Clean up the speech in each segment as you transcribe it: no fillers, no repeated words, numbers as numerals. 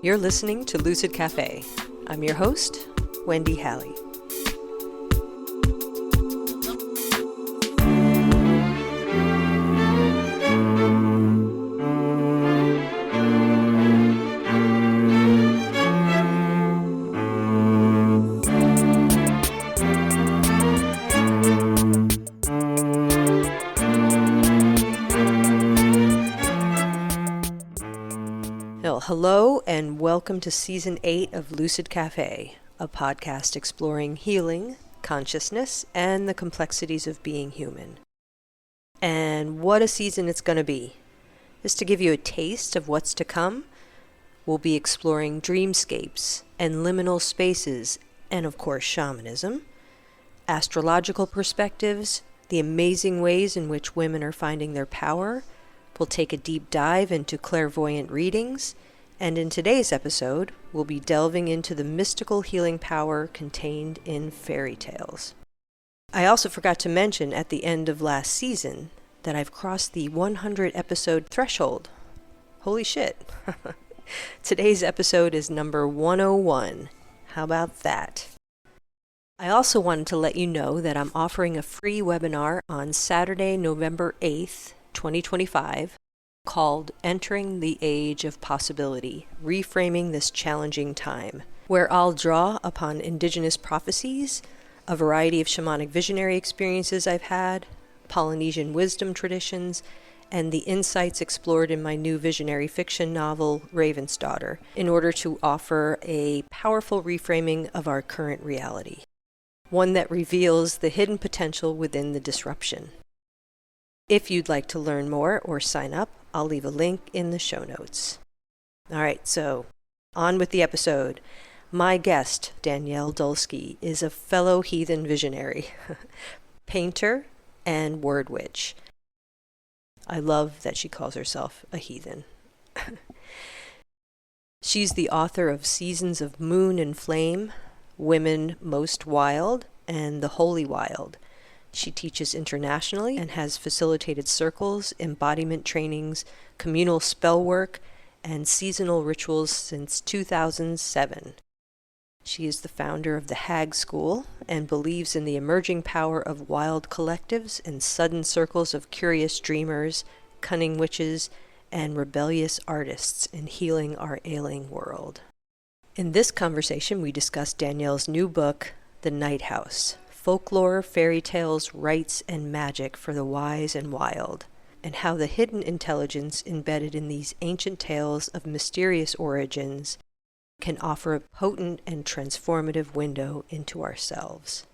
You're listening to Lucid Cafe. I'm your host, Wendy Halley. Hello and welcome to Season 8 of Lucid Cafe, a podcast exploring healing, consciousness, and the complexities of being human. And what a season it's going to be. Just to give you a taste of what's to come, we'll be exploring dreamscapes and liminal spaces, and of course shamanism, astrological perspectives, the amazing ways in which women are finding their power. We'll take a deep dive into clairvoyant readings, and in today's episode, we'll be delving into the mystical healing power contained in fairy tales. I also forgot to mention at the end of last season that I've crossed the 100 episode threshold. Holy shit. Today's episode is number 101. How about that? I also wanted to let you know that I'm offering a free webinar on Saturday, November 8th, 2025, called Entering the Age of Possibility, Reframing This Challenging Time, where I'll draw upon indigenous prophecies, a variety of shamanic visionary experiences I've had, Polynesian wisdom traditions, and the insights explored in my new visionary fiction novel, Raven's Daughter, in order to offer a powerful reframing of our current reality, one that reveals the hidden potential within the disruption. If you'd like to learn more or sign up, I'll leave a link in the show notes. All right, so on with the episode. My guest, Danielle Dulsky, is a fellow heathen visionary, painter, and word witch. I love that she calls herself a heathen. She's the author of Seasons of Moon and Flame, Women Most Wild, and The Holy Wild. She teaches internationally and has facilitated circles, embodiment trainings, communal spell work, and seasonal rituals since 2007. She is the founder of the Hag School and believes in the emerging power of wild collectives and sudden circles of curious dreamers, cunning witches, and rebellious artists in healing our ailing world. In this conversation, we discuss Danielle's new book, The Night House: Folklore, Fairy Tales, Rites, and Magic for the Wise and Wild, and how the hidden intelligence embedded in these ancient tales of mysterious origins can offer a potent and transformative window into ourselves.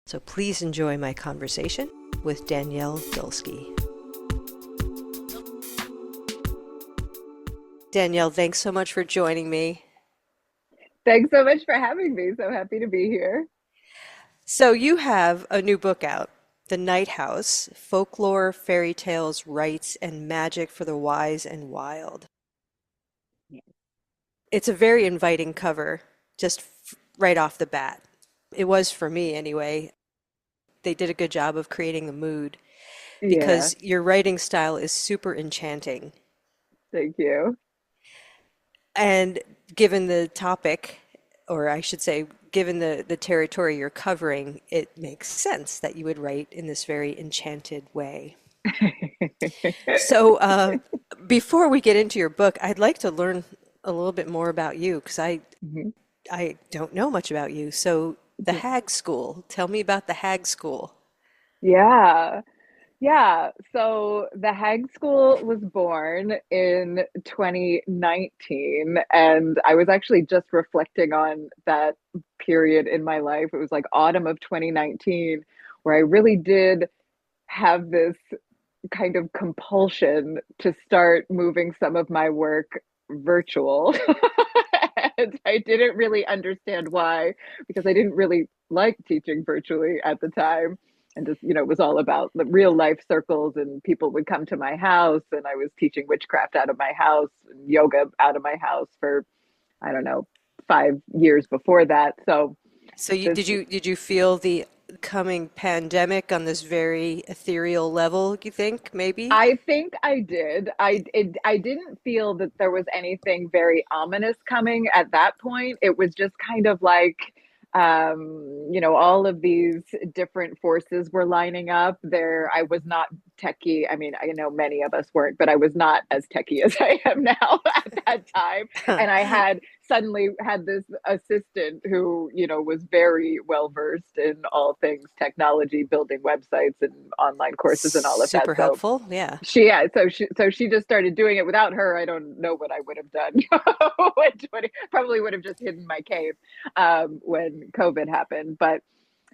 So please enjoy my conversation with Danielle Dulsky. Danielle, thanks so much for joining me. Thanks so much for having me. So happy to be here. So you have a new book out, The Night House: Folklore, Fairy Tales, Rites, and Magic for the Wise and Wild. Yeah. It's a very inviting cover, just right off the bat. It was for me anyway. They did a good job of creating the mood Yeah, because your writing style is super enchanting. thank you. And given the topic, or I should say, given the territory you're covering, it makes sense that you would write in this very enchanted way. So, before we get into your book, I'd like to learn a little bit more about you because Mhm. I don't know much about you. So, the Hag School, tell me about the Hag School. Yeah, yeah. So the Hag School was born in 2019, and I was actually just reflecting on that period in my life. It was like autumn of 2019, where I really did have this kind of compulsion to start moving some of my work virtual. And I didn't really understand why, because I didn't really like teaching virtually at the time. And just, it was all about the real life circles, and people would come to my house, and I was teaching witchcraft out of my house and yoga out of my house for, I don't know, 5 years before that. So So, this, did you feel the coming pandemic on this very ethereal level, you think, maybe? I think I did. I didn't feel that there was anything very ominous coming at that point. It was just kind of like, all of these different forces were lining up. There, I was not techie. I mean, I know many of us weren't, but I was not as techie as I am now at that time. And I had suddenly had this assistant who, was very well versed in all things technology, building websites and online courses and all of that. Super So helpful. Yeah. she just started doing it. Without her, I don't know what I would have done. Probably would have just hidden my cave when COVID happened. But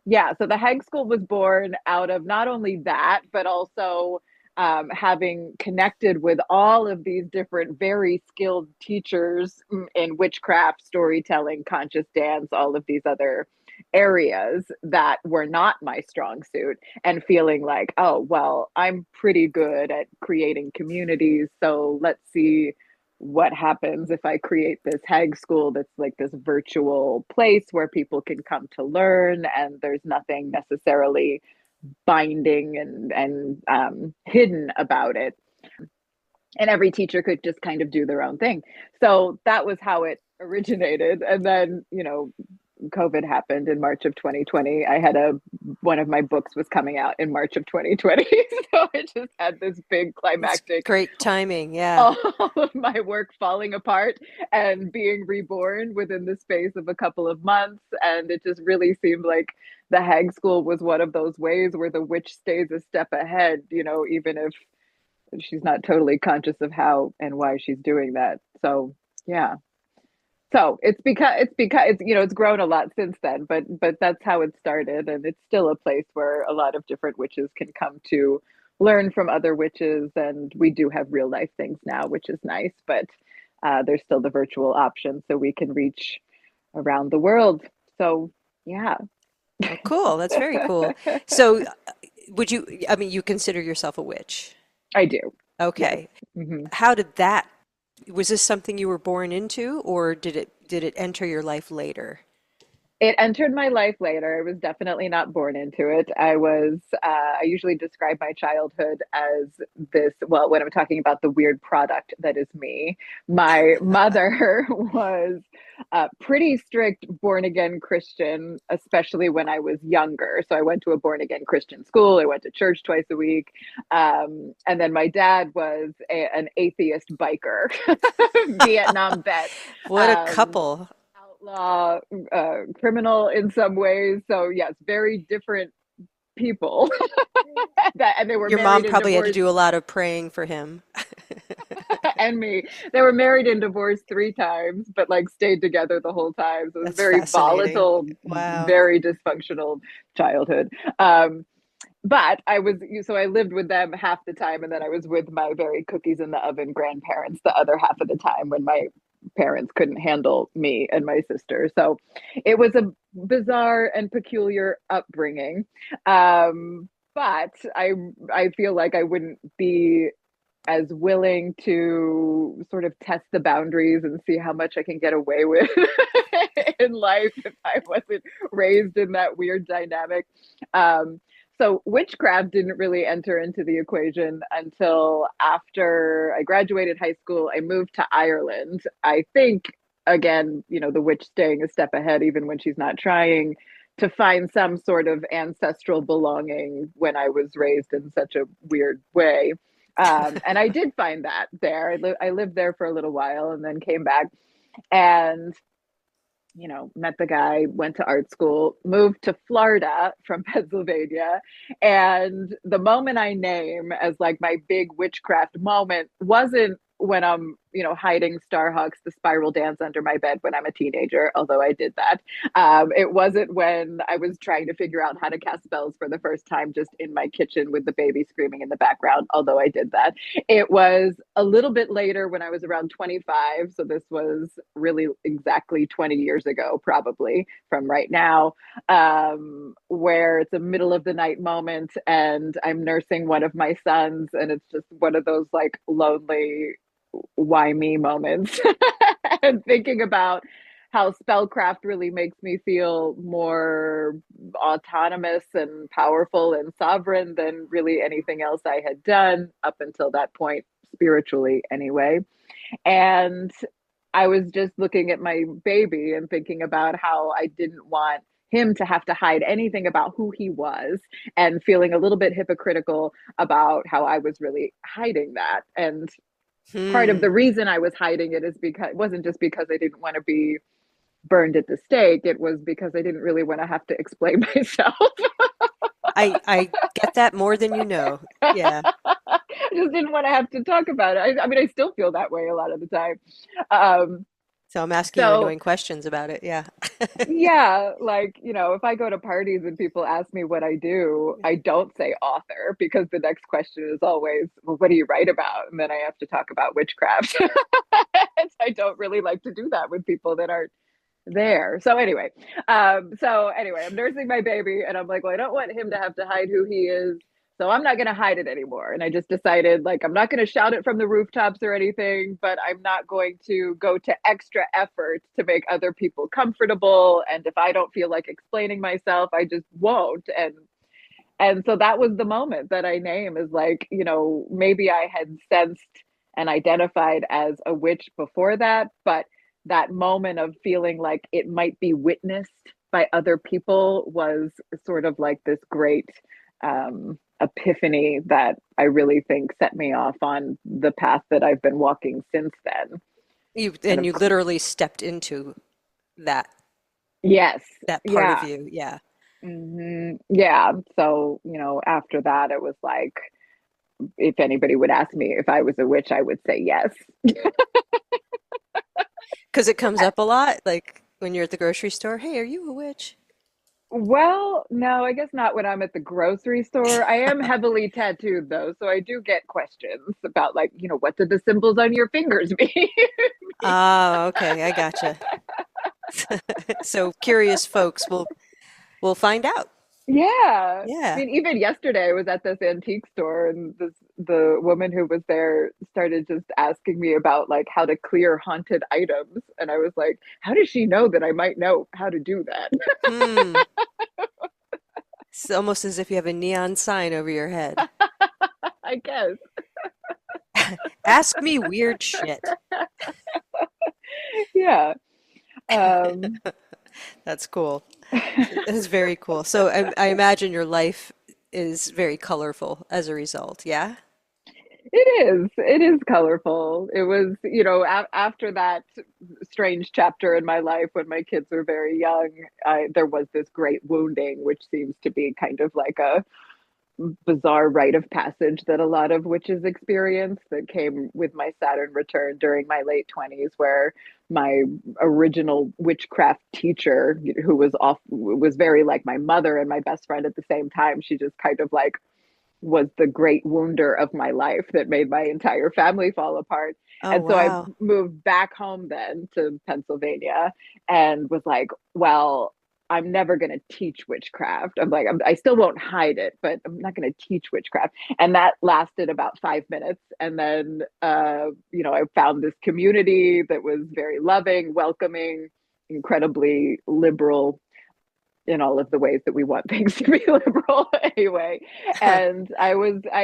yeah, so the Hag School was born out of not only that, but also having connected with all of these different, very skilled teachers in witchcraft, storytelling, conscious dance, all of these other areas that were not my strong suit, and feeling like, oh, well, I'm pretty good at creating communities. So let's see what happens if I create this Hag School that's like this virtual place where people can come to learn, and there's nothing necessarily binding and hidden about it. And every teacher could just kind of do their own thing. So that was how it originated. And then, COVID happened in March of 2020. I had one of my books was coming out in March of 2020. So it just had this big It's climactic, great timing. Yeah. all of my work falling apart and being reborn within the space of a couple of months. And it just really seemed like the Hag School was one of those ways where the witch stays a step ahead, even if she's not totally conscious of how and why she's doing that. So yeah. So it's grown a lot since then, but that's how it started, and it's still a place where a lot of different witches can come to learn from other witches, and we do have real life things now, which is nice, but there's still the virtual option, so we can reach around the world. So yeah. Oh, cool. That's very cool. So, I mean, you consider yourself a witch? I do. Yes. Okay. Hmm. How did that, was this something you were born into, or did it enter your life later? It entered my life later. I was definitely not born into it. I usually describe my childhood as this, well, when I'm talking about the weird product that is me, my mother was pretty strict born again Christian, especially when I was younger. So I went to a born again Christian school. I went to church twice a week. And then my dad was an atheist biker, Vietnam vet. What a Um, couple. Outlaw, criminal in some ways. So yes, very different people. And they were Your married mom and probably had to divorced, do a lot of praying for him. and me. They were married and divorced three times, but like stayed together the whole time. So it was That's very fascinating. volatile, Wow. very dysfunctional childhood. But I lived with them half the time, and then I was with my very cookies in the oven grandparents the other half of the time when my parents couldn't handle me and my sister. So it was a bizarre and peculiar upbringing. But I feel like I wouldn't be as willing to sort of test the boundaries and see how much I can get away with in life if I wasn't raised in that weird dynamic. Um, so witchcraft didn't really enter into the equation until after I graduated high school. I moved to Ireland. I think, again, the witch staying a step ahead even when she's not trying, to find some sort of ancestral belonging when I was raised in such a weird way. And I did find that there. I lived there for a little while and then came back and, met the guy, went to art school, moved to Florida from Pennsylvania. And the moment I name as like my big witchcraft moment wasn't when I'm, hiding Starhawks, the spiral dance under my bed when I'm a teenager, although I did that. It wasn't when I was trying to figure out how to cast spells for the first time just in my kitchen with the baby screaming in the background, although I did that. It was a little bit later when I was around 25. So this was really exactly 20 years ago, probably from right now, where it's a middle of the night moment and I'm nursing one of my sons. And it's just one of those like lonely, why me moments and thinking about how spellcraft really makes me feel more autonomous and powerful and sovereign than really anything else I had done up until that point, spiritually anyway. And I was just looking at my baby and thinking about how I didn't want him to have to hide anything about who he was, and feeling a little bit hypocritical about how I was really hiding that. And part of Hmm. the reason I was hiding it is because it wasn't just because I didn't want to be burned at the stake, it was because I didn't really want to have to explain myself. I get that more than you know. Yeah. I just didn't want to have to talk about it. I mean, I still feel that way a lot of the time. Um, So I'm asking you so annoying questions about it. Yeah. yeah, like, if I go to parties and people ask me what I do, I don't say author, because the next question is always, well, what do you write about? And then I have to talk about witchcraft. I don't really like to do that with people that aren't there. So anyway, I'm nursing my baby and I'm like, well, I don't want him to have to hide who he is. So I'm not going to hide it anymore. And I just decided, like, I'm not going to shout it from the rooftops or anything, but I'm not going to go to extra effort to make other people comfortable. And if I don't feel like explaining myself, I just won't. And so that was the moment that I name, is like, maybe I had sensed and identified as a witch before that, but that moment of feeling like it might be witnessed by other people was sort of like this great epiphany that I really think set me off on the path that I've been walking since then. You And and of you course, literally stepped into that yes, that part of yeah, you. Yeah. yeah. So, after that, it was like, if anybody would ask me if I was a witch, I would say yes. Because it comes up a lot, like when you're at the grocery store. Hey, are you a witch? Well, no, I guess not when I'm at the grocery store. I am heavily tattooed though, so I do get questions about, like, what do the symbols on your fingers mean? Ah, okay, I gotcha. So curious folks will find out. Yeah. I Yeah. mean, even yesterday I was at this antique store, and the woman who was there started just asking me about, like, how to clear haunted items. And I was like, how does she know that I might know how to do that? Hmm. It's almost as if you have a neon sign over your head. I guess. Ask me weird shit. Yeah. Um That's cool. That's very cool. So I imagine your life is very colorful as a result. Yeah? It is colorful. It was, after that strange chapter in my life when my kids were very young, there was this great wounding, which seems to be kind of like a bizarre rite of passage that a lot of witches experience, that came with my Saturn return during my late 20s, where my original witchcraft teacher, who was very like my mother and my best friend at the same time, she just kind of like was the great wounder of my life that made my entire family fall apart. Oh, And so I wow. moved back home then to Pennsylvania, and was like, well, I'm never going to teach witchcraft. I still won't hide it, but I'm not going to teach witchcraft. And that lasted about 5 minutes. And then, I found this community that was very loving, welcoming, incredibly liberal in all of the ways that we want things to be liberal anyway. And I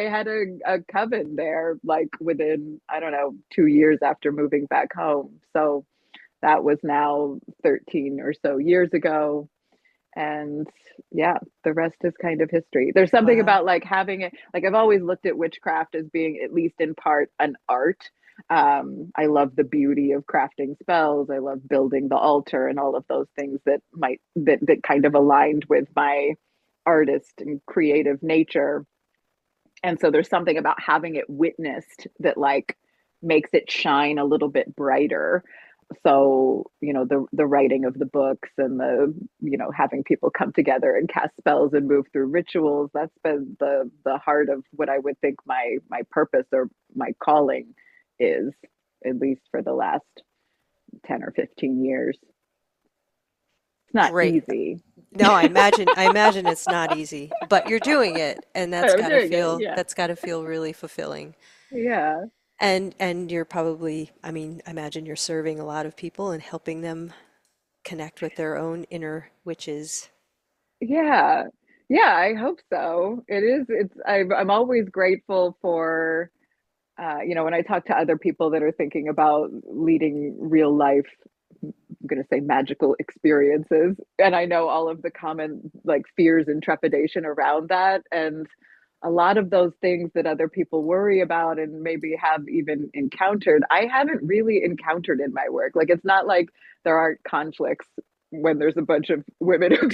had a coven there, like, within, I don't know, 2 years after moving back home. So that was now 13 or so years ago. And yeah, the rest is kind of history. There's something Wow. about, like, having it, like, I've always looked at witchcraft as being, at least in part, an art. I love the beauty of crafting spells. I love building the altar and all of those things that kind of aligned with my artist and creative nature. And so there's something about having it witnessed that, like, makes it shine a little bit brighter. So, the writing of the books, and the, having people come together and cast spells and move through rituals, that's been the heart of what I would think my purpose or my calling is, at least for the last 10 or 15 years. It's not Great. easy. No, I imagine it's not easy, but you're doing it, and I'm doing it. Yeah. that's gotta feel really fulfilling. Yeah. And you're probably, I mean, I imagine you're serving a lot of people and helping them connect with their own inner witches. Yeah. Yeah, I hope so. I'm always grateful for, when I talk to other people that are thinking about leading real life, I'm going to say magical experiences. And I know all of the common like fears and trepidation around that. And a lot of those things that other people worry about and maybe have even encountered, I haven't really encountered in my work. Like, it's not like there aren't conflicts when there's a bunch of women who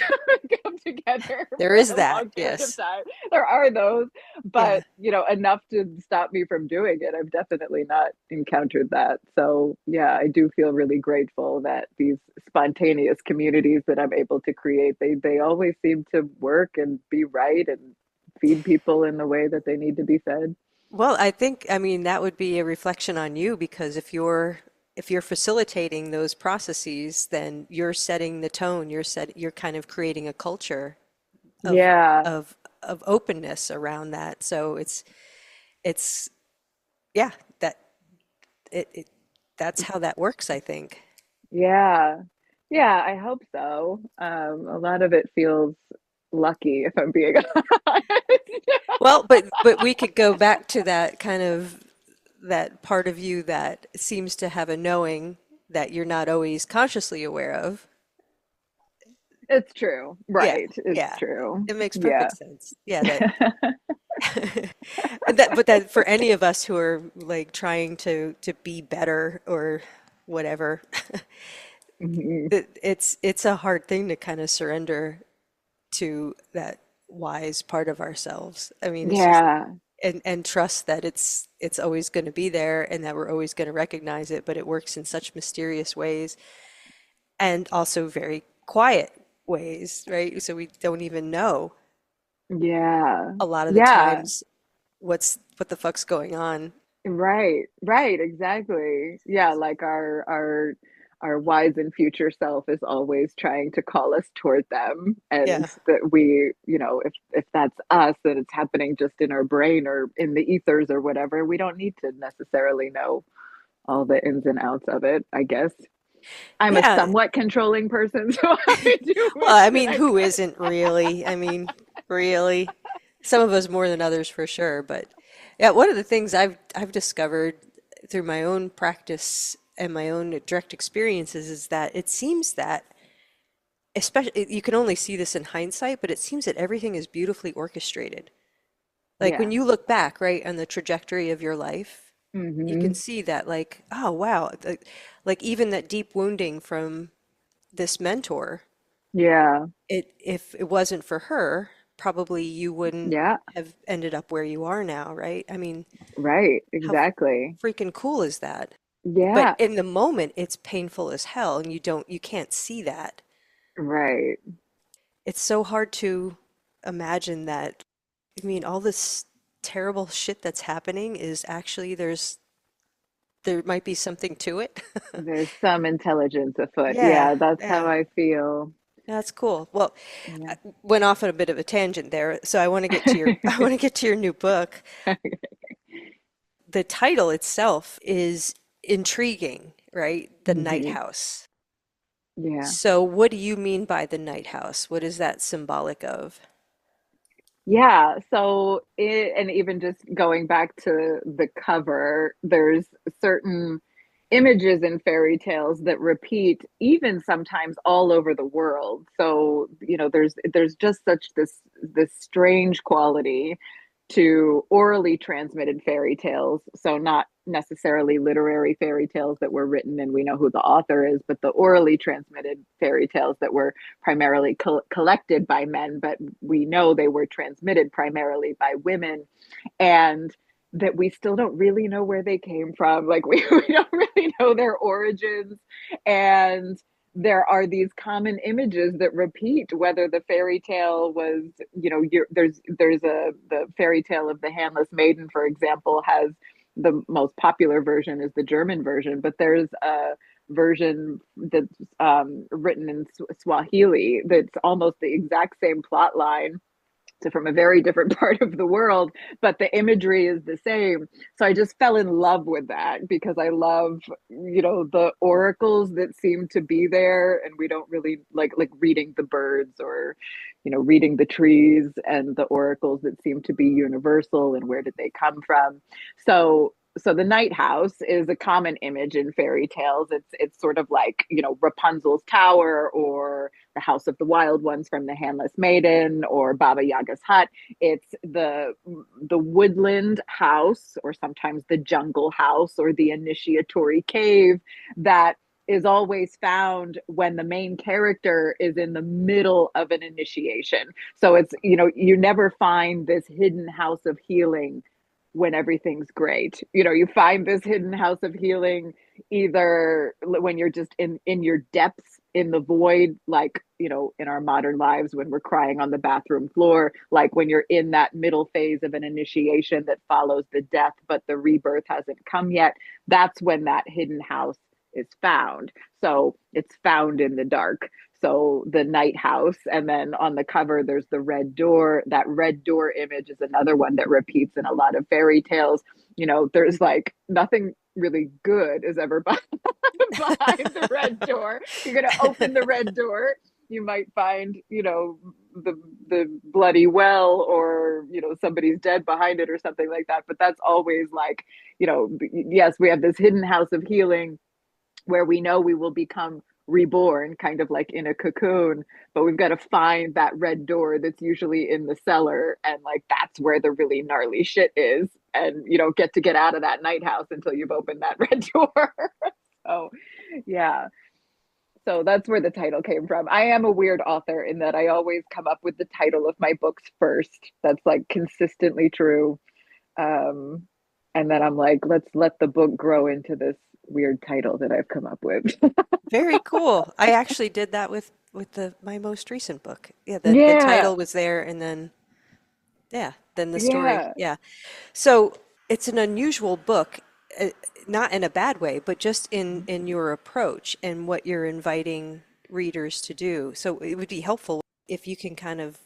come together There for is a that, long period of yes. time. There are those, Yeah. but enough to stop me from doing it. I've definitely not encountered that. So yeah, I do feel really grateful that these spontaneous communities that I'm able to create, they always seem to work and be right and feed people in the way that they need to be fed. Well, I mean, that would be a reflection on you because if you're facilitating those processes, then you're setting the tone. You're kind of creating a culture of Yeah, of openness around that. So it's yeah, that it that's how that works, I think. yeah, yeah, I hope so. A lot of it feels lucky, if I'm being honest. Well, but we could go back to that kind of that part of you that seems to have a knowing that you're not always consciously aware of. It's true. Yeah, Right. It's yeah. true. It makes Yeah. perfect sense. Yeah, that but that for any of us who are like trying to be better or whatever, Mhm. it's a hard thing to kind of surrender to that wise part of ourselves. I mean, it's just Yeah. and trust that it's always going to be there and that we're always going to recognize it, but it works in such mysterious ways and also very quiet ways, right? So we don't even know Yeah. a lot of the Yeah. times what the fuck's going on. Right. Right. Exactly. Yeah. Like our wise and future self is always trying to call us toward them. And Yeah. that if that's us, that it's happening just in our brain or in the ethers or whatever, we don't need to necessarily know all the ins and outs of it, I guess. I'm a Yeah. somewhat controlling person, so I do Well, wish I that mean, I who could. isn't really? I mean, really? Some of us more than others for sure, but yeah, one of the things I've discovered through my own practice and my own direct experiences is that it seems that especially you can only see this in hindsight, but it seems that everything is beautifully orchestrated. Like when Yeah. you look back, right, on the trajectory of your life, you can Hmm. see that like, oh wow, like even that deep wounding from this mentor, Yeah. it if it wasn't for her, probably you wouldn't Yeah. have ended up where you are now, right? I mean, Right. how Exactly. freaking cool is that? But Yeah. in the moment, it's painful as hell, and you can't see that. Right. It's so hard to imagine that. I mean, all this terrible shit that's happening is actually there might be something to it. There's some intelligence afoot. Yeah, Yeah, that's how yeah. I feel. That's cool. Well, Yeah. I went off on a bit of a tangent there, so I want to get to your I want to get to your new book. The title itself is intriguing, right? The Night Hmm. House. Yeah. So, what do you mean by the Night House? What is that symbolic of? Yeah, so and even just going back to the cover, there's certain images in fairy tales that repeat even sometimes all over the world. So, there's just such this strange quality to orally transmitted fairy tales. So not necessarily literary fairy tales that were written and we know who the author is, but the orally transmitted fairy tales that were primarily collected by men, but we know they were transmitted primarily by women, and that we still don't really know where they came from. Like we don't really know their origins. And there are these common images that repeat, whether the fairy tale was, there's the fairy tale of the handless maiden, for example, has the most popular version is the German version, but there's a version that's written in Swahili that's almost the exact same plot line, So from a very different part of the world, but the imagery is the same. So I just fell in love with that because I love, the oracles that seem to be there, and we don't really like reading the birds or, reading the trees, and the oracles that seem to be universal and where did they come from. So the night house is a common image in fairy tales. It's sort of like, Rapunzel's tower, or the house of the wild ones from the Handless Maiden, or Baba Yaga's hut. It's the woodland house, or sometimes the jungle house, or the initiatory cave that is always found when the main character is in the middle of an initiation. So it's, you never find this hidden house of healing when everything's great. You find this hidden house of healing either when you're just in your depths, in the void, like, in our modern lives when we're crying on the bathroom floor, like when you're in that middle phase of an initiation that follows the death, but the rebirth hasn't come yet. That's when that hidden house is found. So it's found in the dark. So the night house, and then on the cover there's the red door. That red door image is another one that repeats in a lot of fairy tales. There's like nothing really good is ever behind the red door. You're going to open the red door, you might find, the bloody well, or, somebody's dead behind it or something like that. But that's always like, yes, we have this hidden house of healing where we know we will become reborn, kind of like in a cocoon, but we've got to find that red door that's usually in the cellar, and like that's where the really gnarly shit is, and you don't get out of that night house until you've opened that red door. So yeah, so that's where the title came from. I am a weird author in that I always come up with the title of my books first. That's like consistently true. And then I'm like, let's let the book grow into this weird title that I've come up with. Very cool. I actually did that with the my most recent book. Yeah, the Yeah, title was there, and then yeah, then the story. yeah, Yeah. So it's an unusual book, uh, not in a bad way, but just in your approach and what you're inviting readers to do. So it would be helpful if you can kind of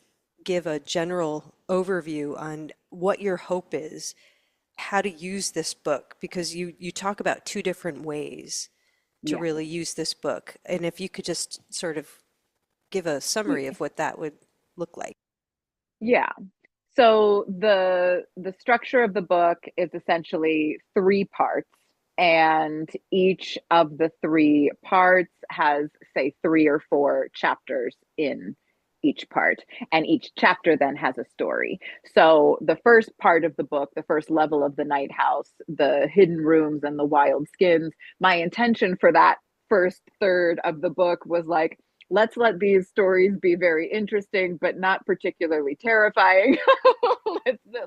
give a general overview on what your hope is, how to use this book, because you talk about two different ways to yeah, really use this book. And if you could just sort of give a summary yeah. of what that would look like. Yeah. So the structure of the book is essentially three parts, and each of the three parts has, say, three or four chapters in each part, and each chapter then has a story. So the first part of the book, the first level of the night house, the hidden rooms and the wild skins, my intention for that first third of the book was like, let's let these stories be very interesting, but not particularly terrifying.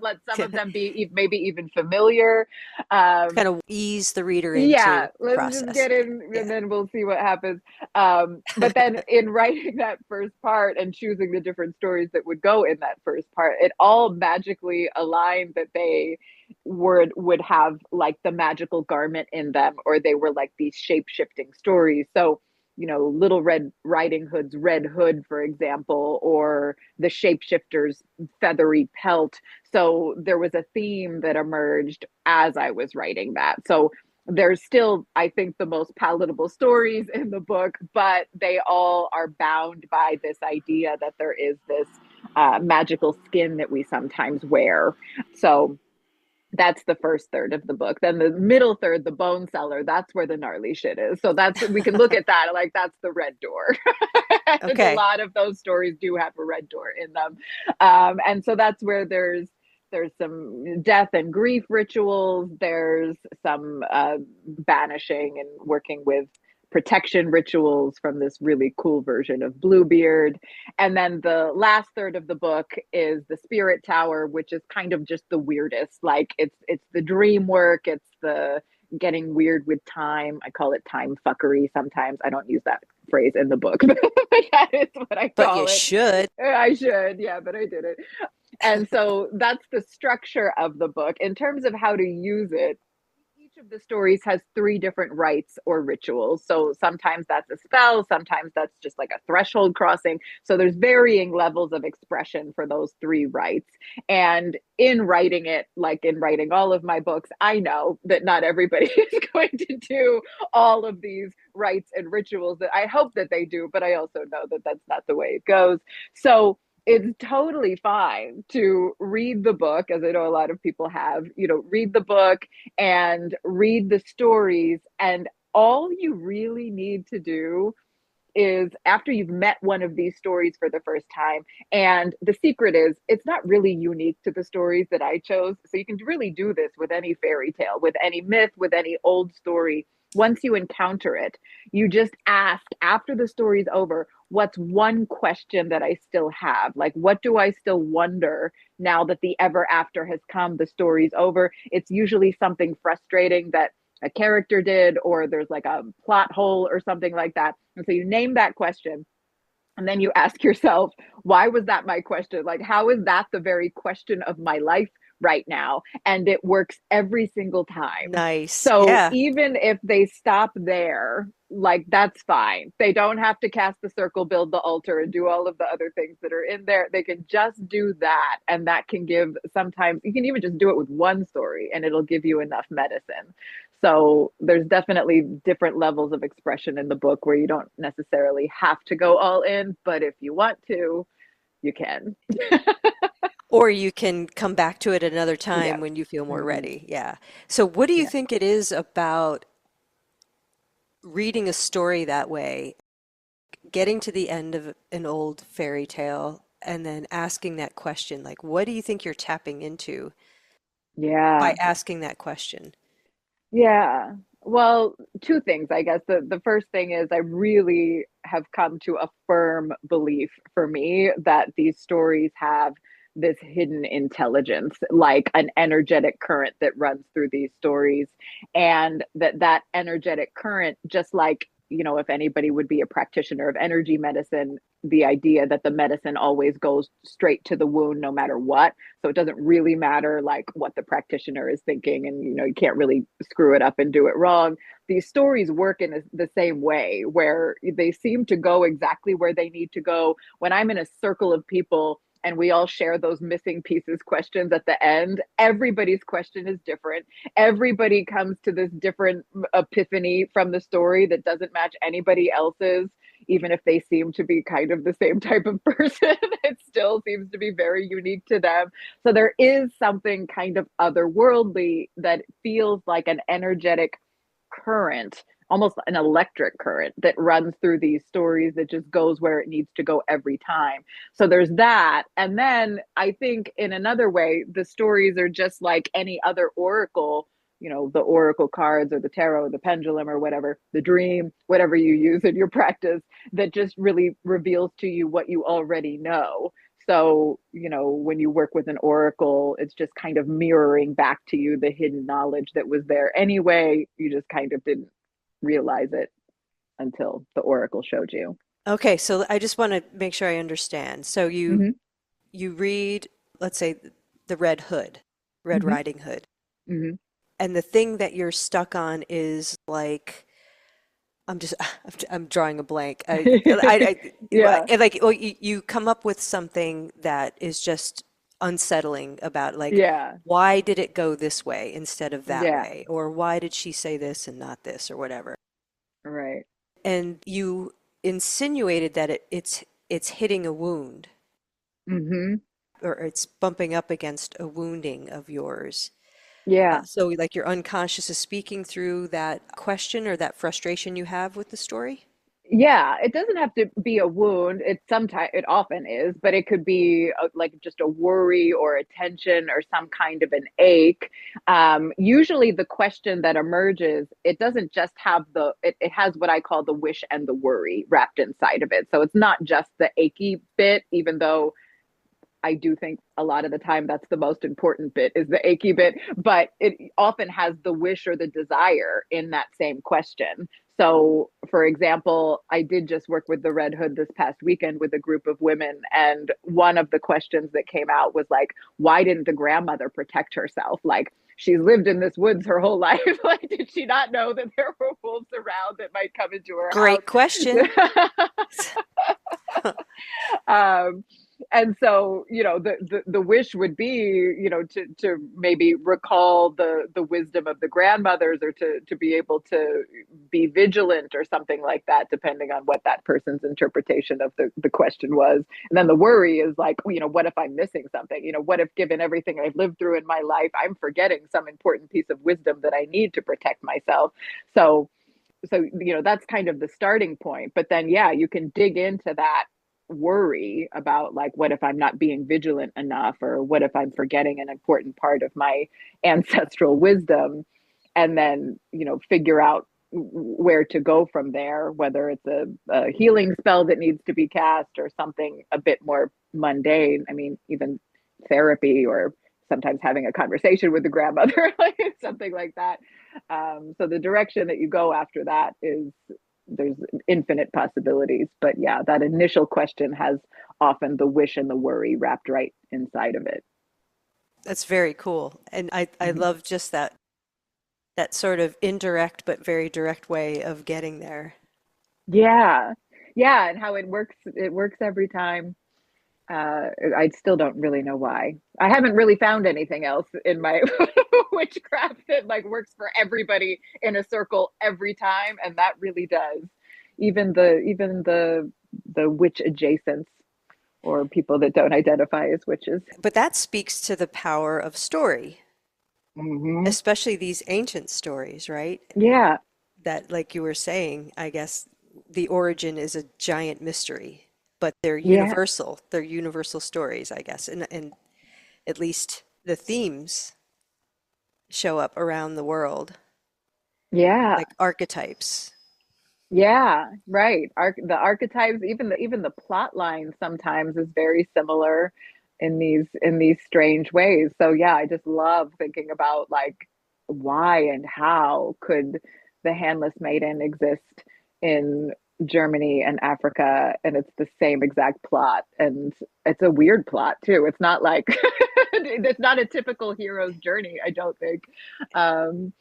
Let some of them be maybe even familiar. Um, Kind of ease the reader yeah, into the let's just process. get in and Yeah. then we'll see what happens. But then in writing that first part and choosing the different stories that would go in that first part, it all magically aligned that they would have like the magical garment in them, or they were like these shape-shifting stories. So, Little Red Riding Hood's red hood, for example, or the shapeshifter's feathery pelt. So there was a theme that emerged as I was writing that. So there's still, I think, the most palatable stories in the book, but they all are bound by this idea that there is this magical skin that we sometimes wear. So that's the first third of the book. Then the middle third, the bone cellar, that's where the gnarly shit is. So that's, we can look at that like that's the red door. And a Okay. lot of those stories do have a red door in them. And so that's where there's some death and grief rituals. There's some banishing and working with protection rituals from this really cool version of Bluebeard. And then the last third of the book is the Spirit Tower, which is kind of just the weirdest. Like it's the dream work, it's the getting weird with time. I call it time fuckery sometimes. I don't use that phrase in the book, but that is what I But you call it. should. I should, yeah, but I did it. And so that's the structure of the book. In terms of how to use it, each of the stories has three different rites or rituals. So sometimes that's a spell, sometimes that's just like a threshold crossing. So there's varying levels of expression for those three rites. And in writing it, like in writing all of my books, I know that not everybody is going to do all of these rites and rituals that I hope that they do, but I also know that that's not the way it goes. So it's totally fine to read the book, as I know a lot of people have, read the book and read the stories. And all you really need to do is, after you've met one of these stories for the first time, and the secret is it's not really unique to the stories that I chose. So you can really do this with any fairy tale, with any myth, with any old story. Once you encounter it, you just ask, after the story's over, what's one question that I still have? Like, what do I still wonder now that the ever after has come, the story's over? It's usually something frustrating that a character did, or there's like a plot hole or something like that. And so you name that question, and then you ask yourself, why was that my question? Like, how is that the very question of my life right now? And it works every single time. Nice. So Yeah. even if they stop there, like, that's fine. They don't have to cast the circle, build the altar, and do all of the other things that are in there. They can just do that. And that can give, sometimes you can even just do it with one story and it'll give you enough medicine. So there's definitely different levels of expression in the book where you don't necessarily have to go all in, but if you want to, you can. Or you can come back to it another time Yes. when you feel more Hmm. ready. Yeah. So what do you Yeah. think it is about reading a story that way, getting to the end of an old fairy tale and then asking that question, like, what do you think you're tapping into by Yeah. asking that question? Yeah. Well, two things, I guess. The first thing is, I really have come to a firm belief for me that these stories have this hidden intelligence, like an energetic current that runs through these stories. And that energetic current, just like, if anybody would be a practitioner of energy medicine, the idea that the medicine always goes straight to the wound no matter what. So it doesn't really matter like what the practitioner is thinking, and you can't really screw it up and do it wrong. These stories work in the same way, where they seem to go exactly where they need to go. When I'm in a circle of people and we all share those missing pieces questions at the end, everybody's question is different. Everybody comes to this different epiphany from the story that doesn't match anybody else's. Even if they seem to be kind of the same type of person, it still seems to be very unique to them. So there is something kind of otherworldly that feels like an energetic current, almost an electric current that runs through these stories that just goes where it needs to go every time. So there's that. And then I think in another way, the stories are just like any other oracle, the oracle cards or the tarot, or the pendulum or whatever, the dream, whatever you use in your practice, that just really reveals to you what you already know. So, when you work with an oracle, it's just kind of mirroring back to you the hidden knowledge that was there anyway. You just kind of didn't realize it until the oracle showed you. Okay, so I just want to make sure I understand. So you Hmm. you read, let's say, the Red Hood, Red Hmm. Riding Hood, Hmm. and the thing that you're stuck on is like I'm just I'm drawing a blank. Yeah. Like well, you come up with something that is just unsettling about like Yeah. why did it go this way instead of that Yeah. way, or why did she say this and not this or whatever. Right. And you insinuated that it's hitting a wound Hmm. or it's bumping up against a wounding of yours. Yeah. So like your unconscious is speaking through that question or that frustration you have with the story? Yeah, it doesn't have to be a wound. It sometimes, it often is, but it could be like just a worry or a tension or some kind of an ache. Usually, the question that emerges, it doesn't just have it has what I call the wish and the worry wrapped inside of it. So it's not just the achy bit, even though I do think a lot of the time that's the most important bit, is the achy bit, but it often has the wish or the desire in that same question. So, for example, I did just work with the Red Hood this past weekend with a group of women. And one of the questions that came out was like, why didn't the grandmother protect herself? Like, she's lived in this woods her whole life. Like, did she not know that there were wolves around that might come into her Great question. house? um, and so, the wish would be, to maybe recall the wisdom of the grandmothers, or to be able to be vigilant or something like that, depending on what that person's interpretation of the question was. And then the worry is like, what if I'm missing something? What if, given everything I've lived through in my life, I'm forgetting some important piece of wisdom that I need to protect myself? So that's kind of the starting point. But then, yeah, you can dig into that worry about, like, what if I'm not being vigilant enough, or what if I'm forgetting an important part of my ancestral wisdom, and then figure out where to go from there, whether it's a healing spell that needs to be cast or something a bit more mundane. I mean, even therapy, or sometimes having a conversation with the grandmother, like something like that. So the direction that you go after that is, there's infinite possibilities. But yeah, that initial question has often the wish and the worry wrapped right inside of it. That's very cool. And I Mhm. love just that sort of indirect but very direct way of getting there. Yeah. Yeah. And how it works every time. I still don't really know why. I haven't really found anything else in my witchcraft that like works for everybody in a circle every time, and that really does. Even the witch adjacents, or people that don't identify as witches. But that speaks to the power of story, Hmm. especially these ancient stories, right? Yeah, That, like you were saying, I guess the origin is a giant mystery, but they're yeah, universal. They're universal stories, I guess. And at least the themes show up around the world, yeah. like archetypes. Yeah, right. The archetypes, even the plot line sometimes is very similar in these strange ways. So yeah, I just love thinking about, like, why and how could the handless maiden exist in Germany and Africa, and it's the same exact plot, and it's a weird plot too. It's not like it's not a typical hero's journey, I don't think. Um,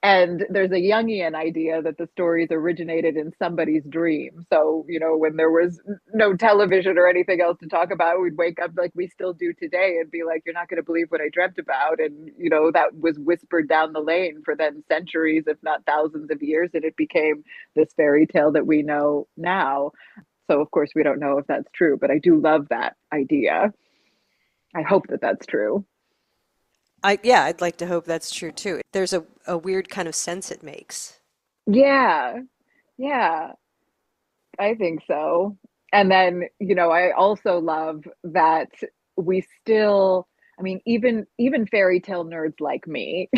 and there's a Jungian idea that the stories originated in somebody's dream. So, when there was no television or anything else to talk about, we'd wake up like we still do today and be like, you're not going to believe what I dreamt about. And, that was whispered down the lane for then centuries, if not thousands of years. And it became this fairy tale that we know now. So, of course, we don't know if that's true, but I do love that idea. I hope that that's true. Yeah, I'd like to hope that's true too. There's a weird kind of sense it makes. Yeah. Yeah. I think so. And then, I also love that we still, I mean, even fairy tale nerds like me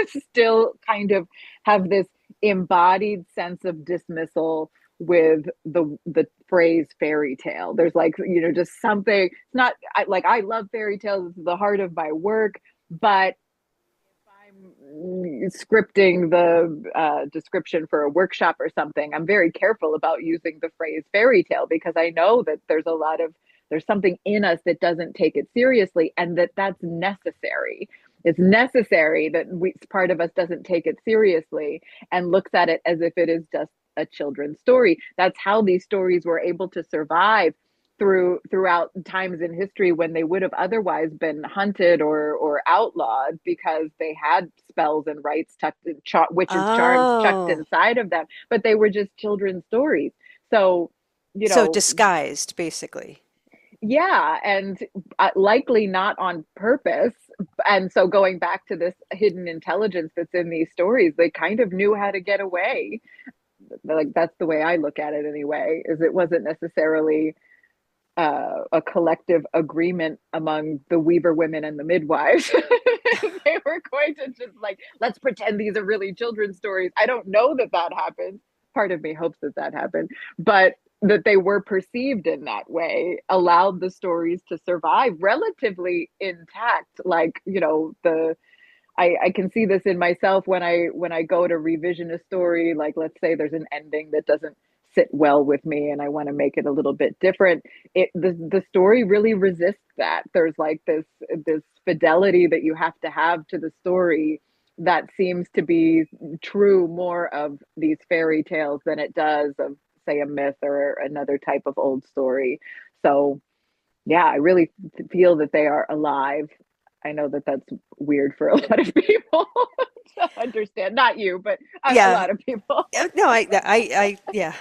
still kind of have this embodied sense of dismissal with the phrase fairy tale. There's, like, just something, it's not like, I love fairy tales, it's the heart of my work, but I'm scripting the description for a workshop or something, I'm very careful about using the phrase fairy tale, because I know that there's something in us that doesn't take it seriously, and that's necessary. It's necessary that part of us doesn't take it seriously and looks at it as if it is just a children's story. That's how these stories were able to survive throughout times in history when they would have otherwise been hunted or outlawed, because they had spells and rites tucked in, witches' charms chucked Oh, inside of them, but they were just children's stories. So, you so know, disguised, basically. yeah, and likely not on purpose. And so, going back to this hidden intelligence that's in these stories, they kind of knew how to get away. Like, that's the way I look at it anyway, is it wasn't necessarily a collective agreement among the Weaver women and the midwives. They were going to just, like, let's pretend these are really children's stories. I don't know that that happened. Part of me hopes that that happened, but that they were perceived in that way allowed the stories to survive relatively intact. Like, I can see this in myself when I go to revision a story. Like, let's say there's an ending that doesn't sit well with me and I want to make it a little bit different, the story really resists that. There's like this fidelity that you have to the story that seems to be true more of these fairy tales than it does of, say, a myth or another type of old story. So yeah, I really feel that they are alive. I know that that's weird for a lot of people to understand. Not you, but a Yeah. lot of people. Yeah, no, yeah.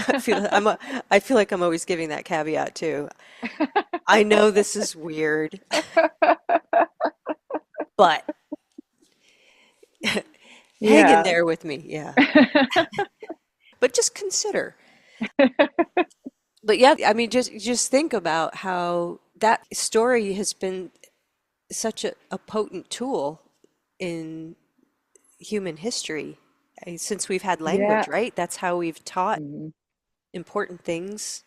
I feel like I'm always giving that caveat too. I know this is weird, but hang in Yeah. there with me. Yeah. But just consider. But yeah, I mean, just think about how that story has been such a potent tool in human history. Since we've had Yeah. language, right? That's how we've taught Mhm. important things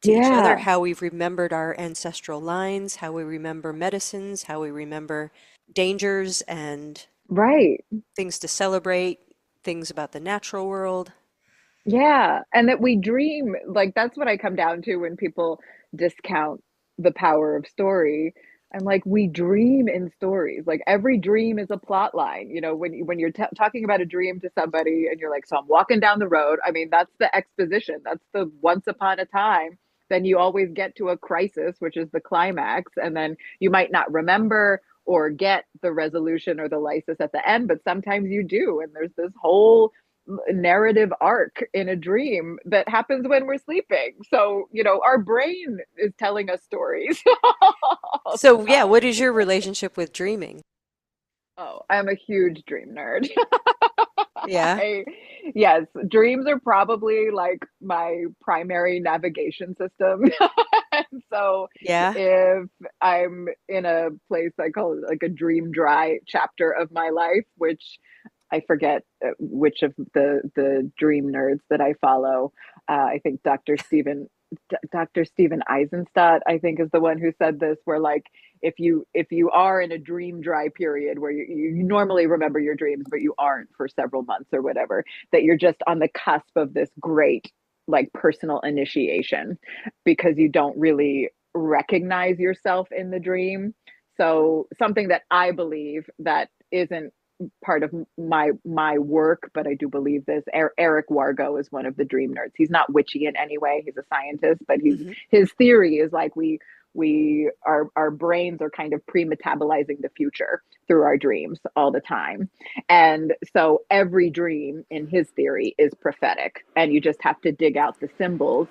to each other, Yeah. how we've remembered our ancestral lines, how we remember medicines, how we remember dangers and Right. things to celebrate, things about the natural world. Yeah, and that we dream, like that's what I come down to when people discount the power of story. I'm like, we dream in stories. Like every dream is a plot line. You know, when you're talking about a dream to somebody and you're like, so I'm walking down the road. I mean, that's the exposition. That's the once upon a time. Then you always get to a crisis, which is the climax, and then you might not remember or get the resolution or the lysis at the end, but sometimes you do. And there's this whole narrative arc in a dream that happens when we're sleeping. So, you know, our brain is telling us stories all the So, yeah, what time. is your relationship with dreaming? Oh, I'm a huge dream nerd. Yeah, I, yes, dreams are probably like my primary navigation system. And so yeah. if I'm in a place, I call it like a dream dry chapter of my life, which I forget which of the dream nerds that I follow. I think Dr. Stephen Eisenstadt, I think, is the one who said this, where like if you are in a dream dry period where you normally remember your dreams, but you aren't for several months or whatever, that you're just on the cusp of this great like personal initiation because you don't really recognize yourself in the dream. So something that I believe that isn't part of my work, but I do believe this. Eric Wargo is one of the dream nerds. He's not witchy in any way. He's a scientist, but Hmm. his theory is like our brains are kind of pre-metabolizing the future through our dreams all the time. And so every dream in his theory is prophetic, and you just have to dig out the symbols.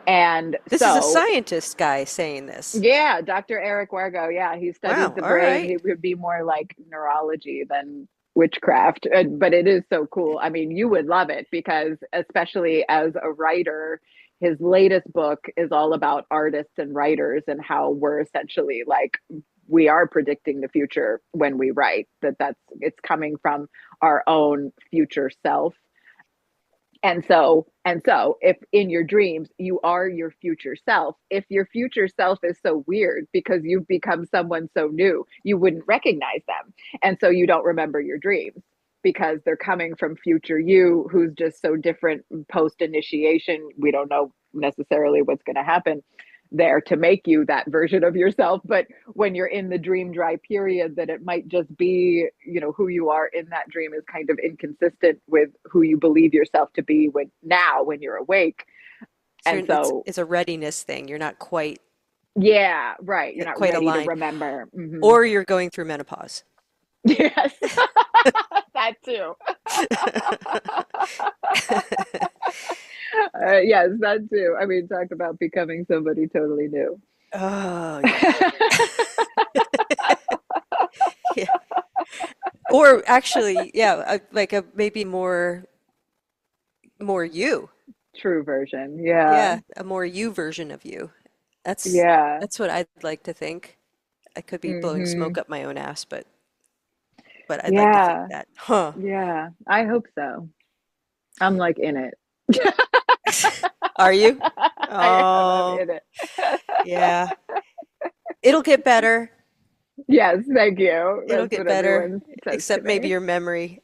And This is a so scientist guy saying this. yeah, Dr. Eric Wargo. Yeah, he studies Wow, the all brain. right. He would be more like neurology than witchcraft, but it is so cool. I mean, you would love it because, especially as a writer, his latest book is all about artists and writers and how we're essentially like we are predicting the future when we write. That's it's coming from our own future self. And so if in your dreams you are your future self, if your future self is so weird because you've become someone so new, you wouldn't recognize them. And so you don't remember your dreams because they're coming from future you who's just so different post initiation. We don't know necessarily what's going to happen there to make you that version of yourself, but when you're in the dream dry period, that it might just be, you know, who you are in that dream is kind of inconsistent with who you believe yourself to be when you're awake. So And so it's a readiness thing. You're not yeah, right, you're not quite ready to aligned, remember. or you're going through menopause. Yes. That too. Yes, that too. I mean, talk about becoming somebody totally new. Oh, yeah. Yeah. Or actually, yeah, like a maybe more you. True version. Yeah. Yeah, a more you version of you. That's Yeah. that's what I'd like to think. I could be blowing smoke Hmm. up my own ass, but I'd like to think Yeah. that. Huh. Yeah. I hope so. I'm like in it. Are you? I am. I'm Oh, in it. yeah. It'll get better. Yes, thank you. It'll That's get what better, everyone says to except maybe me. your memory.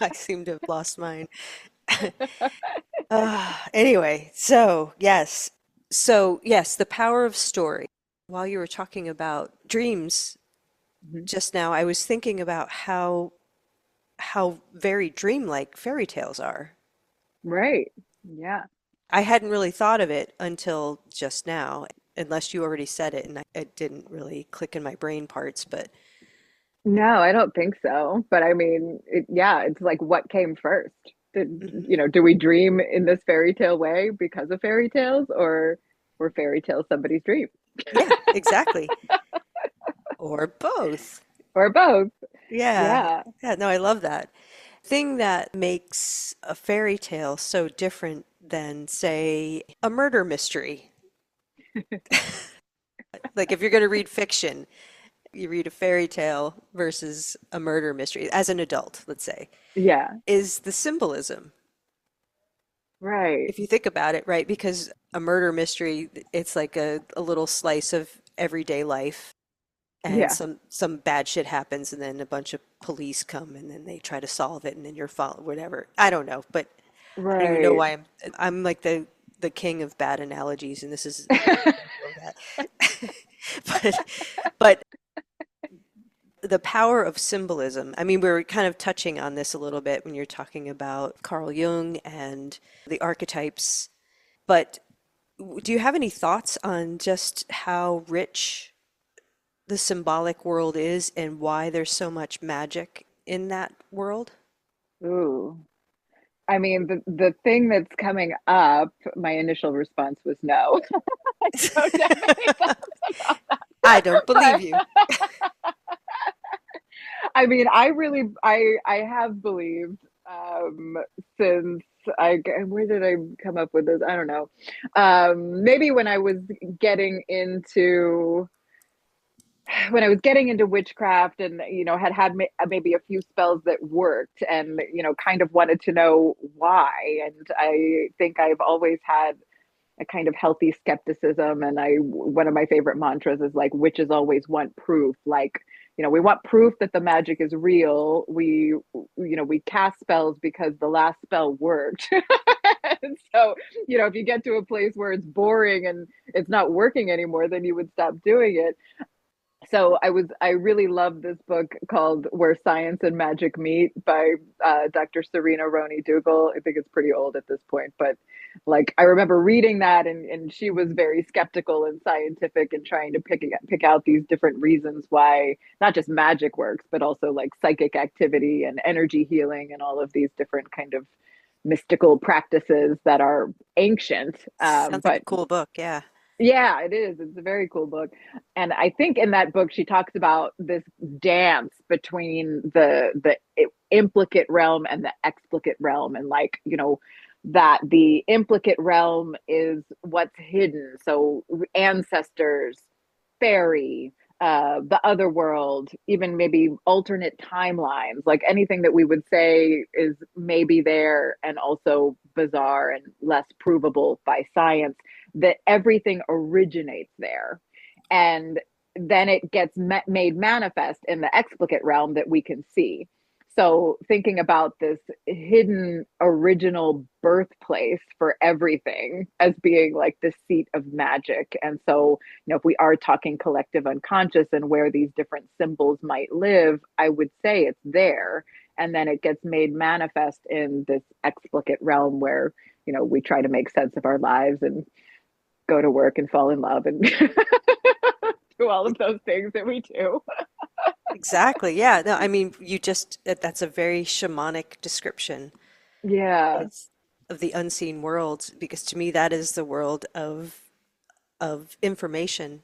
Like seem to have lost mine. Anyway, so yes. So, yes, the power of story. While you were talking about dreams Mhm. just now, I was thinking about how very dreamlike fairy tales are. Right. Yeah. I hadn't really thought of it until just now, unless you already said it and it didn't really click in my brain parts, but No, I don't think so. But I mean, yeah, it's like what came first? mhm. Do we dream in this fairy tale way because of fairy tales, or were fairy tales somebody's dream? Yeah, exactly. Or both. Or both? Yeah. Yeah. Yeah, no, I love that. Thing that makes a fairy tale so different than, say, a murder mystery. Like if you're going to read fiction, you read a fairy tale versus a murder mystery as an adult, let's say, Yeah. is the symbolism. Right. If you think about it, right? Because a murder mystery, it's like a little slice of everyday life, and Yeah. some bad shit happens, and then a bunch of police come, and then they try to solve it, and then you're following whatever. I don't know, but I don't even know Right. why I'm like the king of bad analogies, and this is an example of that. But but the power of symbolism. I mean, we were kind of touching on this a little bit when you're talking about Carl Jung and the archetypes. But do you have any thoughts on just how rich the symbolic world is and why there's so much magic in that world? Ooh. I mean, the thing that's coming up, my initial response was no. I don't have any thoughts about I don't believe that. you. I mean, I have believed um since where did I come up with this? I don't know. Maybe getting into when I was getting into witchcraft and maybe a few spells that worked and kind of wanted to know why. And I think I've always had a kind of healthy skepticism, and I one of my favorite mantras is like witches always want proof. Like, we want proof that the magic is real. We cast spells because the last spell worked. And so, if you get to a place where it's boring and it's not working anymore, then you would stop doing it. So I really love this book called Where Science and Magic Meet by Dr. Serena Roney Dougal. I think it's pretty old at this point, but like I remember reading that, and she was very skeptical and scientific and trying to pick out these different reasons why not just magic works, but also like psychic activity and energy healing and all of these different kind of mystical practices that are ancient, Sounds like a but cool book, yeah. yeah, it is. It's a very cool book. And I think in that book she talks about this dance between the implicate realm and the explicate realm, and like, that the implicate realm is what's hidden. So ancestors, fairy, the other world, even maybe alternate timelines, like anything that we would say is maybe there and also bizarre and less provable by science, that everything originates there. And then it gets made manifest in the explicate realm that we can see. So thinking about this hidden original birthplace for everything as being like the seat of magic. And so, if we are talking collective unconscious and where these different symbols might live, I would say it's there. And then it gets made manifest in this explicate realm where, we try to make sense of our lives and go to work and fall in love and do all of those things that we do. Exactly. Yeah. No, I mean, that's a very shamanic description. Yeah. It's of the unseen world, because to me that is the world of information,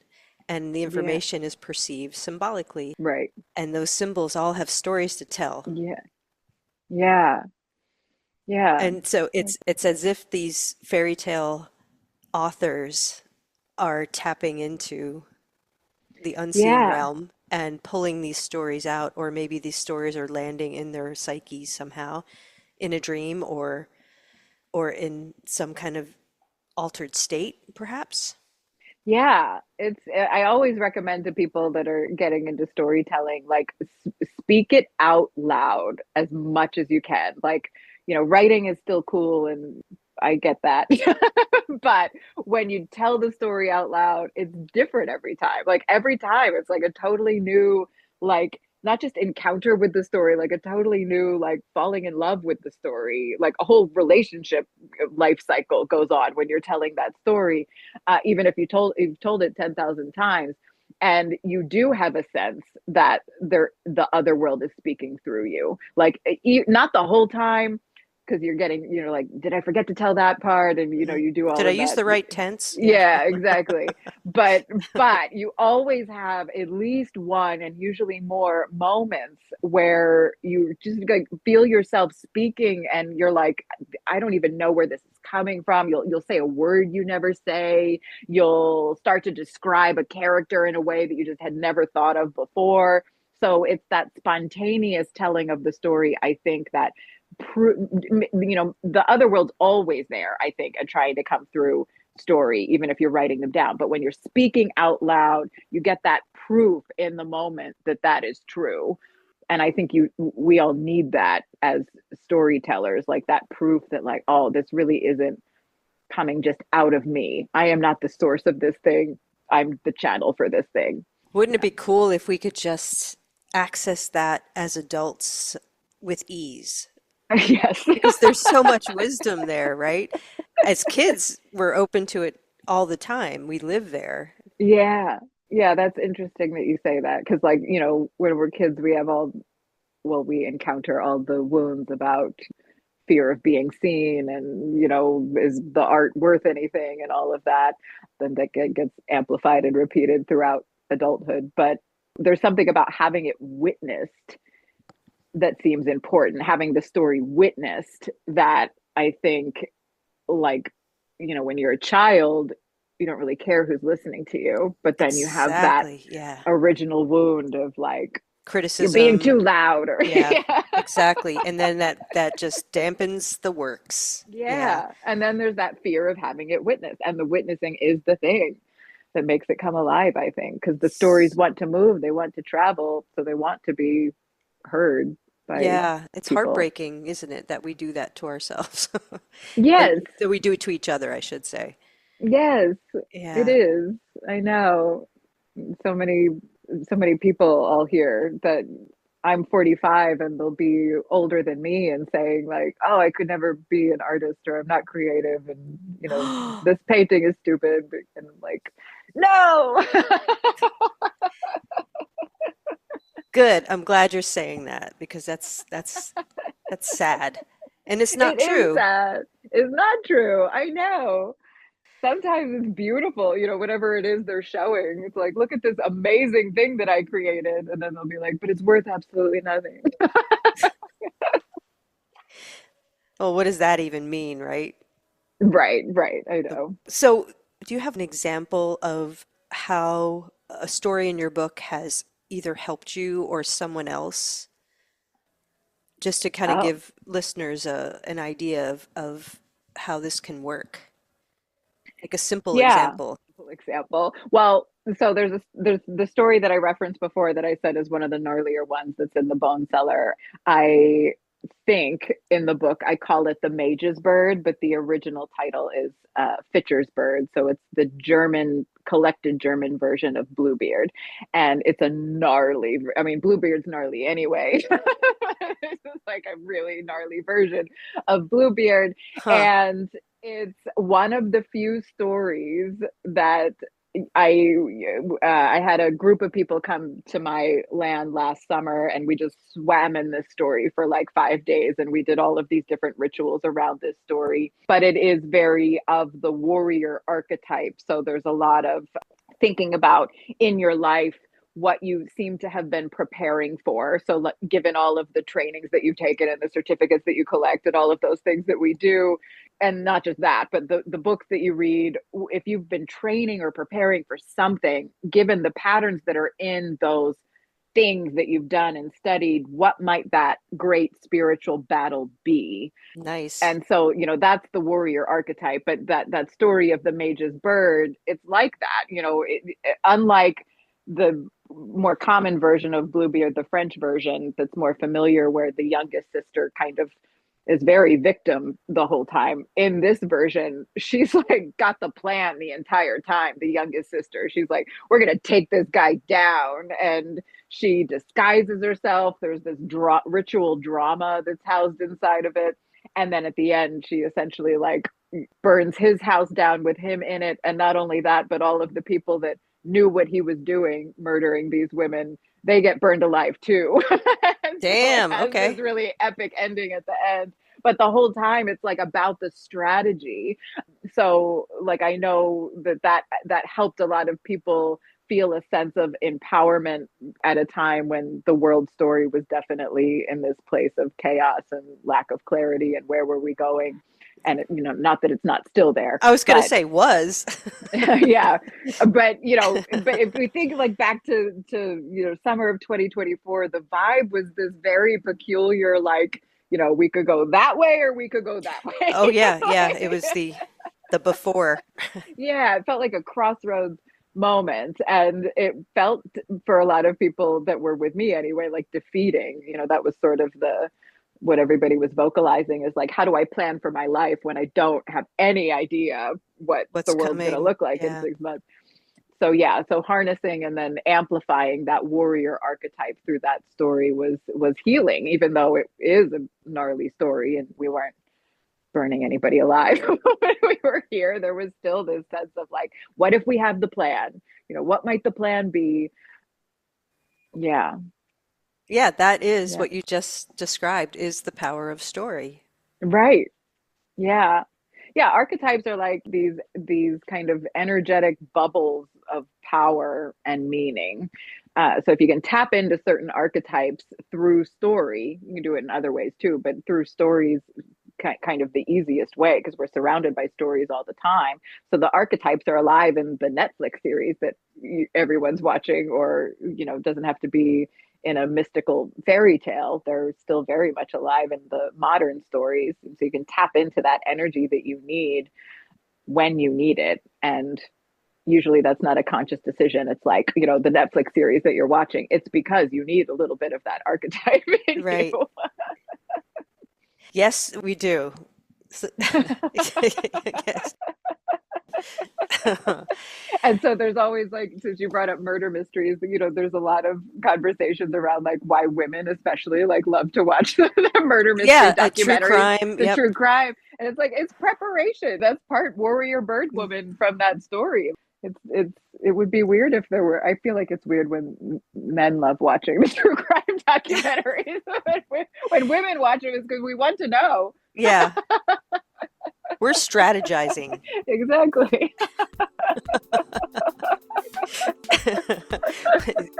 and the Yeah. information is perceived symbolically, Right. and those symbols all have stories to tell. Yeah. Yeah. Yeah. And so it's as if these fairy tale authors are tapping into the unseen Yeah. realm and pulling these stories out, or maybe these stories are landing in their psyches somehow in a dream, or in some kind of altered state, perhaps. Yeah, I always recommend to people that are getting into storytelling, like speak it out loud as much as you can. Like, writing is still cool and I get that. But when you tell the story out loud, it's different every time. Like every time it's like a totally new, like not just encounter with the story, like a totally new, like falling in love with the story. Like a whole relationship life cycle goes on when you're telling that story, even if you've told it 10,000 times, and you do have a sense that the other world is speaking through you, like not the whole time, because you're getting, like, did I forget to tell that part? And Mhm. you do Did all I of use that. the right tense? Yeah. Yeah, exactly. But you always have at least one, and usually more, moments where you just like feel yourself speaking and you're like, I don't even know where this is coming from. You'll say a word you never say. You'll start to describe a character in a way that you just had never thought of before. So it's that spontaneous telling of the story, I think, that the other world's always there, I think, and trying to come through story, even if you're writing them down. But when you're speaking out loud, you get that proof in the moment that that is true. And I think we all need that as storytellers, like that proof that, like, oh, this really isn't coming just out of me. I am not the source of this thing. I'm the channel for this thing. Wouldn't it Yeah. be cool if we could just access that as adults with ease? Yes. Because there's so much wisdom there, right? As kids, we're open to it all the time. We live there. Yeah. Yeah, that's interesting that you say that, because, like, when we're kids, we have we encounter all the wounds about fear of being seen, and is the art worth anything, and all of that. Then that gets amplified and repeated throughout adulthood. But there's something about having it witnessed that seems important, having the story witnessed, that I think, like, when you're a child, you don't really care who's listening to you, but then you have that Exactly. Yeah. original wound of, like, you're being Criticism. too loud, or Yeah, yeah. exactly. And then that just dampens the works. Yeah. Yeah. And then there's that fear of having it witnessed. And the witnessing is the thing that makes it come alive, I think, because the stories want to move, they want to travel, so they want to be heard by Yeah, it's people. heartbreaking, isn't it, that we do that to ourselves? Or Yes. that we do it to each other, I should say. Yes, it Yeah. is. I know. So many, so many people all here that I'm 45 and they'll be older than me and saying, like, oh, I could never be an artist, or I'm not creative, and this painting is stupid. And I'm like, no. Good. I'm glad you're saying that because that's sad. And it's not It is true. sad. It's not true. I know. Sometimes it's beautiful, whatever it is they're showing. It's like, look at this amazing thing that I created. And then they'll be like, but it's worth absolutely nothing. Well, what does that even mean, right? Right, right. I know. So, do you have an example of how a story in your book has either helped you or someone else? Just to kind of Oh, give listeners an idea of how this can work. Like a simple yeah. example. Simple example. Well, so there's the story that I referenced before that I said is one of the gnarlier ones that's in the Bone Cellar. I think in the book I call it the Mage's Bird, but the original title is Fitcher's Bird. So it's the collected German version of Bluebeard, and it's a gnarly. I mean, Bluebeard's gnarly anyway. It's just like a really gnarly version of Bluebeard, Huh. and it's one of the few stories that I I had a group of people come to my land last summer, and we just swam in this story for like 5 days, and we did all of these different rituals around this story. But it is very of the warrior archetype, so there's a lot of thinking about in your life what you seem to have been preparing for. So, given all of the trainings that you've taken and the certificates that you collect and all of those things that we do, and not just that, but the books that you read, if you've been training or preparing for something, given the patterns that are in those things that you've done and studied, what might that great spiritual battle be? Nice. And so, that's the warrior archetype, but that story of the mage's bird, it's like that, unlike the more common version of Bluebeard, the French version that's more familiar, where the youngest sister kind of is very victim the whole time. In this version, she's like got the plan the entire time. The youngest sister, she's like, we're going to take this guy down. And she disguises herself. There's this ritual drama that's housed inside of it. And then at the end, she essentially like burns his house down with him in it. And not only that, but all of the people that knew what he was doing, murdering these women, they get burned alive too. Damn. So Okay. this really epic ending at the end. But the whole time it's like about the strategy. So like, I know that helped a lot of people feel a sense of empowerment at a time when the world story was definitely in this place of chaos and lack of clarity, and where were we going? And not that it's not still there. I was going to say was. Yeah. But if we think like back to summer of 2024, the vibe was this very peculiar, like, we could go that way or we could go that way. Oh yeah, yeah. It was the before. Yeah, it felt like a crossroads moment, and it felt, for a lot of people that were with me anyway, like defeating. That was sort of what everybody was vocalizing, is like, how do I plan for my life when I don't have any idea what What's the world's going to coming? look like Yeah. in 6 months? So yeah, so harnessing and then amplifying that warrior archetype through that story was healing, even though it is a gnarly story and we weren't burning anybody alive when we were here. There was still this sense of like, what if we have the plan? What might the plan be? Yeah. Yeah, that is Yeah. what you just described, is the power of story. Right. Yeah. Yeah, archetypes are like these kind of energetic bubbles of power and meaning. So if you can tap into certain archetypes through story, you can do it in other ways too, but through stories, kind of the easiest way, because we're surrounded by stories all the time. So the archetypes are alive in the Netflix series that everyone's watching, or doesn't have to be in a mystical fairy tale. They're still very much alive in the modern stories. And so you can tap into that energy that you need when you need it. And usually that's not a conscious decision. It's like, the Netflix series that you're watching, it's because you need a little bit of that archetype in Right. you. Yes, we do. Yes. And so there's always, like, since you brought up murder mysteries, there's a lot of conversations around like why women especially like love to watch the murder mystery Yeah, a true documentaries, crime. the Yep. true crime. And it's like, it's preparation. That's part warrior bird woman from that story. It would be weird if there were. I feel like it's weird when men love watching the true crime documentaries. When women watch them, it's because we want to know. Yeah. We're strategizing. Exactly.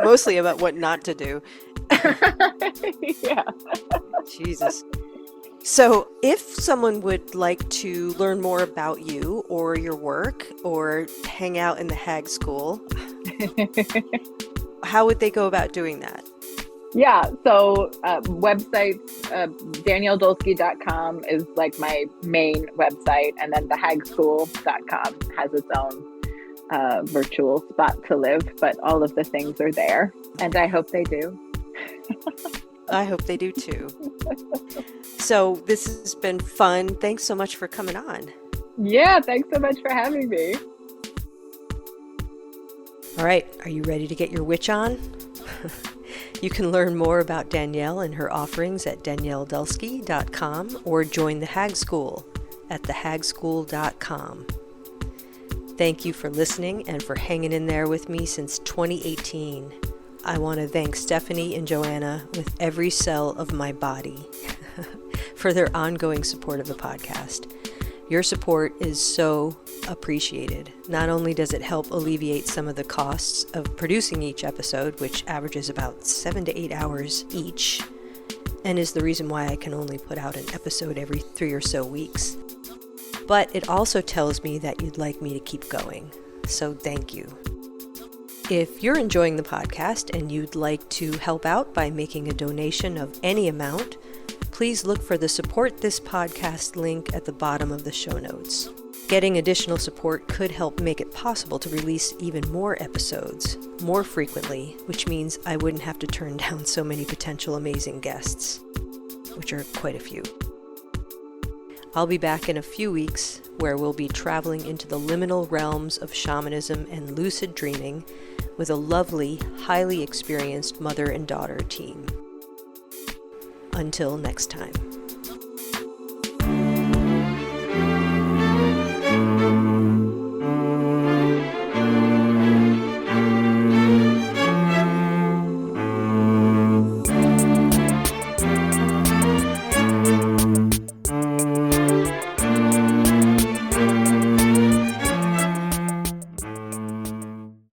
Mostly about what not to do. Yeah. Jesus. So, if someone would like to learn more about you or your work or hang out in the Hag School, how would they go about doing that? Yeah, so websites, DanielleDulsky.com is like my main website, and then thehagschool.com has its own virtual spot to live, but all of the things are there, and I hope they do. I hope they do too. So this has been fun. Thanks so much for coming on. Yeah, thanks so much for having me. All right, are you ready to get your witch on? You can learn more about Danielle and her offerings at DanielleDulsky.com or join the Hag School at thehagschool.com. Thank you for listening and for hanging in there with me since 2018. I want to thank Stephanie and Joanna with every cell of my body for their ongoing support of the podcast. Your support is so appreciated. Not only does it help alleviate some of the costs of producing each episode, which averages about 7 to 8 hours each, and is the reason why I can only put out an episode every 3 or so weeks, but it also tells me that you'd like me to keep going. So thank you. If you're enjoying the podcast and you'd like to help out by making a donation of any amount, please look for the Support This Podcast link at the bottom of the show notes. Getting additional support could help make it possible to release even more episodes, more frequently, which means I wouldn't have to turn down so many potential amazing guests, which are quite a few. I'll be back in a few weeks, where we'll be traveling into the liminal realms of shamanism and lucid dreaming with a lovely, highly experienced mother and daughter team. Until next time.